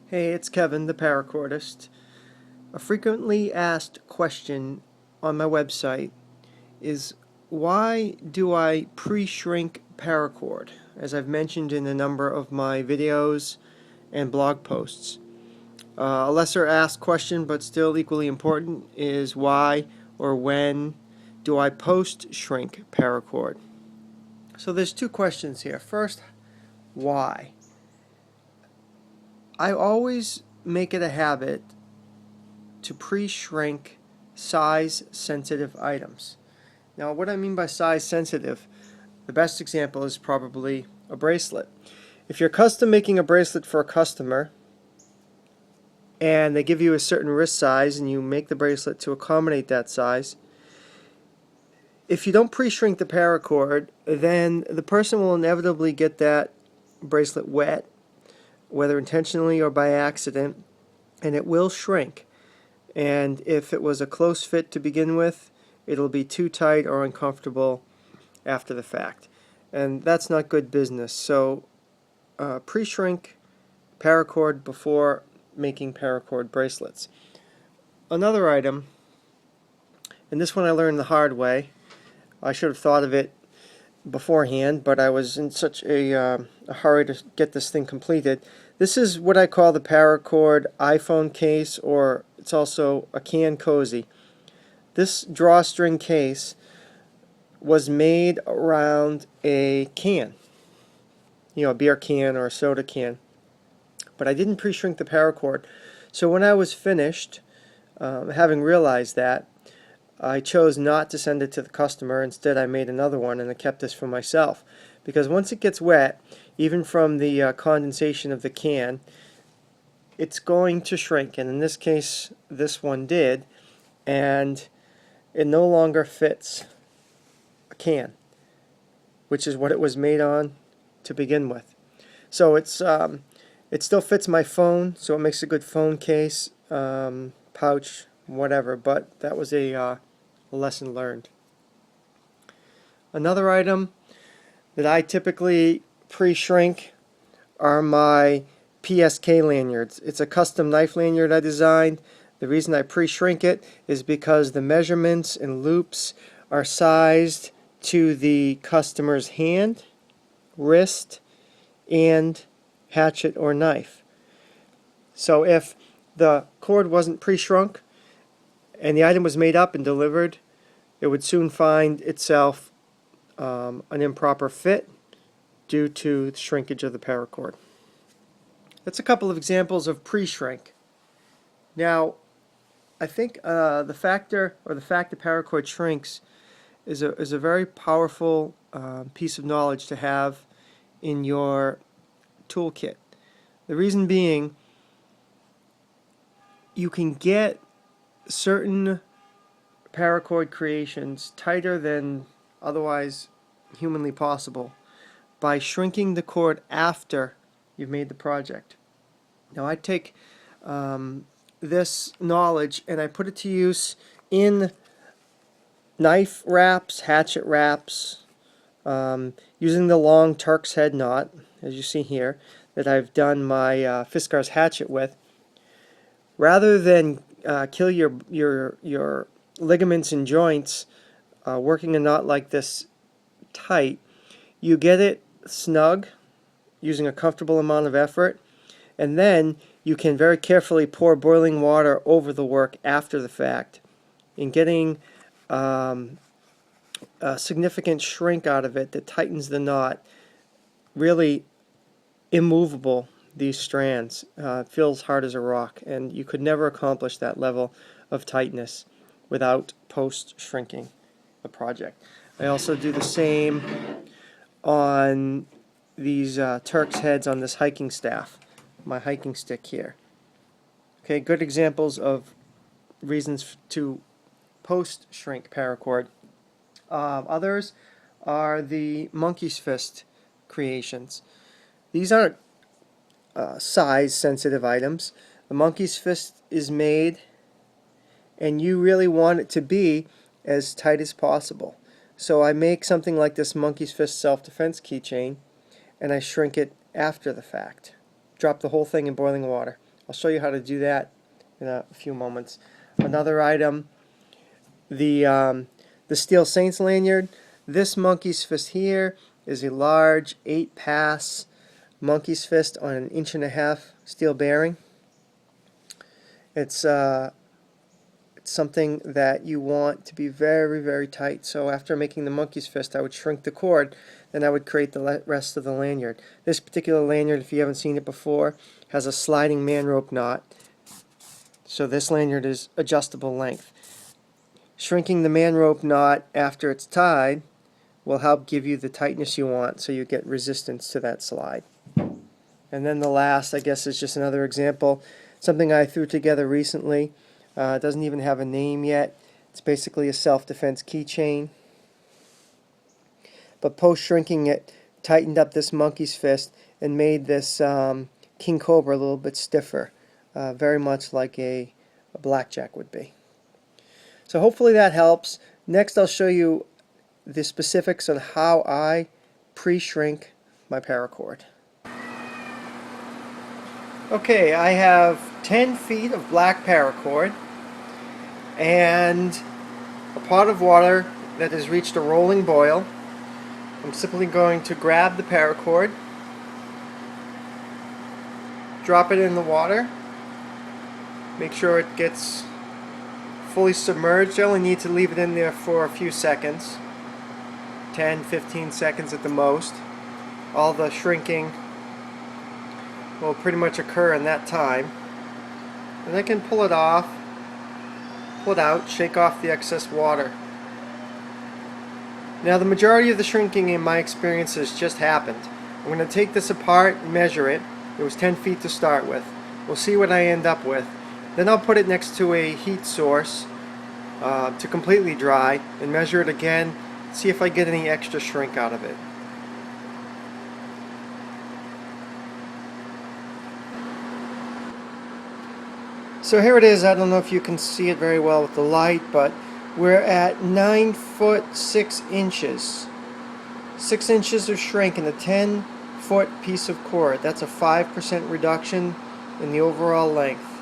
Hey, it's Kevin, the Paracordist. A frequently asked question on my website is why do I pre-shrink paracord? As I've mentioned in a number of my videos and blog posts. A lesser asked question, but still equally important, is why or when do I post-shrink paracord? So there's two questions here. First, why? I always make it a habit to pre-shrink size-sensitive items. Now, what I mean by size-sensitive, the best example is probably a bracelet. If you're custom making a bracelet for a customer and they give you a certain wrist size and you make the bracelet to accommodate that size, if you don't pre-shrink the paracord, then the person will inevitably get that bracelet wet, whether intentionally or by accident, and it will shrink. And if it was a close fit to begin with, it'll be too tight or uncomfortable after the fact. And that's not good business. So pre-shrink paracord before making paracord bracelets. Another item, and this one I learned the hard way. I should have thought of it beforehand, but I was in such a hurry to get this thing completed. This is what I call the Paracord iPhone case, or it's also a can cozy. This drawstring case was made around a can, a beer can or a soda can, but I didn't pre-shrink the paracord. So when I was finished, having realized that, I chose not to send it to the customer. Instead, I made another one and I kept this for myself. Because once it gets wet, even from the condensation of the can, it's going to shrink. And in this case, this one did. And it no longer fits a can, which is what it was made on to begin with. So it still fits my phone, so it makes a good phone case, pouch, whatever. But that was a lesson learned. Another item that I typically pre-shrink are my Psk Lanyards. It's a custom knife lanyard I designed. The reason I pre-shrink it is because the measurements and loops are sized to the customer's hand, wrist, and hatchet or knife. So if the cord wasn't pre-shrunk and the item was made up and delivered, it would soon find itself an improper fit due to the shrinkage of the paracord. That's a couple of examples of pre-shrink. Now, I think the fact that paracord shrinks is a very powerful piece of knowledge to have in your toolkit. The reason being, you can get certain paracord creations tighter than otherwise humanly possible by shrinking the cord after you've made the project. Now I take this knowledge and I put it to use in knife wraps, hatchet wraps, using the long Turk's head knot, as you see here, that I've done my Psk hatchet with. Rather than kill your ligaments and joints working a knot like this tight, you get it snug using a comfortable amount of effort, and then you can very carefully pour boiling water over the work after the fact, and getting a significant shrink out of it that tightens the knot. Really immovable, these strands. It feels hard as a rock, and you could never accomplish that level of tightness without post-shrinking the project. I also do the same on these Turk's heads on this hiking staff, my hiking stick here. Okay, good examples of reasons to post-shrink paracord. Others are the monkey's fist creations. These aren't size-sensitive items. The monkey's fist is made, and you really want it to be as tight as possible. So I make something like this monkey's fist self-defense keychain, and I shrink it after the fact. Drop the whole thing in boiling water. I'll show you how to do that in a few moments. Another item, the Steel Saints lanyard. This monkey's fist here is a large 8-pass monkey's fist on an 1.5-inch steel bearing. It's something that you want to be very, very tight. So after making the monkey's fist, I would shrink the cord, then I would create the rest of the lanyard. This particular lanyard, if you haven't seen it before, has a sliding man rope knot. So this lanyard is adjustable length. Shrinking the man rope knot after it's tied will help give you the tightness you want, so you get resistance to that slide. And then the last, I guess, is just another example. Something I threw together recently. It doesn't even have a name yet. It's basically a self-defense keychain. But post-shrinking it, tightened up this monkey's fist and made this king cobra a little bit stiffer, very much like a blackjack would be. So hopefully that helps. Next I'll show you the specifics on how I pre-shrink my paracord. Okay, I have 10 feet of black paracord and a pot of water that has reached a rolling boil. I'm simply going to grab the paracord, drop it in the water, make sure it gets fully submerged. I only need to leave it in there for a few seconds, 10-15 seconds at the most. All the shrinking will pretty much occur in that time. And I can pull it off, pull it out, shake off the excess water. Now the majority of the shrinking in my experience has just happened. I'm going to take this apart and measure it. It was 10 feet to start with. We'll see what I end up with. Then I'll put it next to a heat source to completely dry and measure it again, see if I get any extra shrink out of it. So here it is. I don't know if you can see it very well with the light, but we're at 9 foot 6 inches. 6 inches of shrink in a 10-foot piece of cord. That's a 5% reduction in the overall length.